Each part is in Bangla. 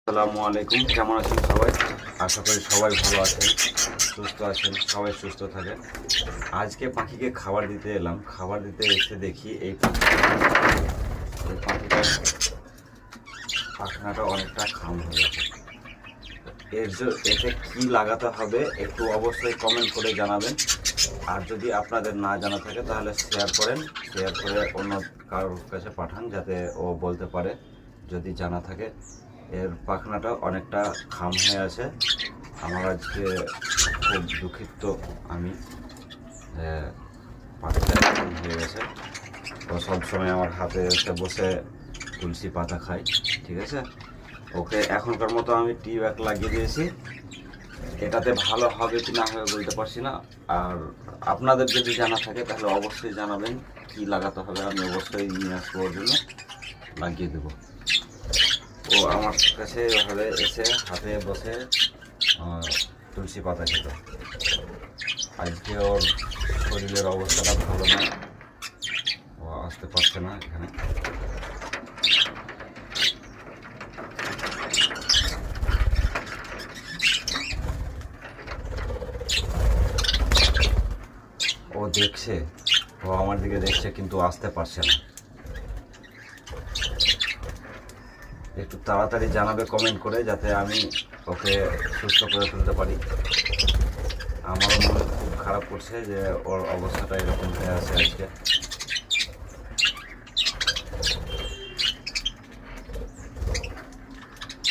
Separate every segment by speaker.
Speaker 1: আসসালামু আলাইকুম, কেমন আছেন সবাই? আশা করি সবাই ভালো আছেন, সুস্থ আছেন, সবাই সুস্থ থাকেন। আজকে পাখিকে খাবার দিতে এলাম। খাবার দিতে এসে দেখি এই পাখিটার পাখনাটা অনেকটা খাম হয়ে গেছে। এতে কি লাগাতে হবে একটু অবশ্যই কমেন্ট করে জানাবেন। আর যদি আপনাদের না জানা থাকে তাহলে শেয়ার করে অন্য কারোর কাছে পাঠান, যাতে ও বলতে পারে যদি জানা থাকে। এর পাখনাটা অনেকটা খাম হয়ে আছে। আমার আজকে খুব দুঃখিত আমি, পাখিটা খাম হয়ে গেছে। ও সবসময় আমার হাতে এসে বসে তুলসী পাতা খায়, ঠিক আছে। ওকে এখনকার মতো আমি টি ব্যাগ লাগিয়ে দিয়েছি। এটাতে ভালো হবে কি না হবে বলতে পারছি না। আর আপনাদের যদি জানা থাকে তাহলে অবশ্যই জানাবেন কি লাগাতে হবে, আমি অবশ্যই নিয়ে আসবো, ওর জন্য লাগিয়ে দেবো। ও আমার কাছে এভাবে এসে হাতে বসে তুলসী পাতা খেত। আজকে ওর শরীরের অবস্থাটা ভালো না, ও আসতে পারছে না এখানে। ও দেখছে, ও আমার দিকে দেখছে কিন্তু আসতে পারছে না। একটু তাড়াতাড়ি জানাবে কমেন্ট করে, যাতে আমি ওকে সুস্থ করে তুলতে পারি। আমারও মনে খুব খারাপ করছে যে ওর অবস্থাটা এরকম হয়ে আছে আজকে।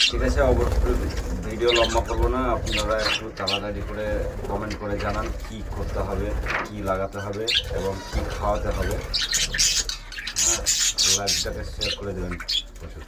Speaker 1: ঠিক আছে, অবশ্যই ভিডিও লম্বা করবো না। আপনারা একটু তাড়াতাড়ি করে কমেন্ট করে জানান কি করতে হবে, কি লাগাতে হবে এবং কি খাওয়াতে হবে। হ্যাঁ, লাইভটাকে শেয়ার করে দেবেন প্রচুর।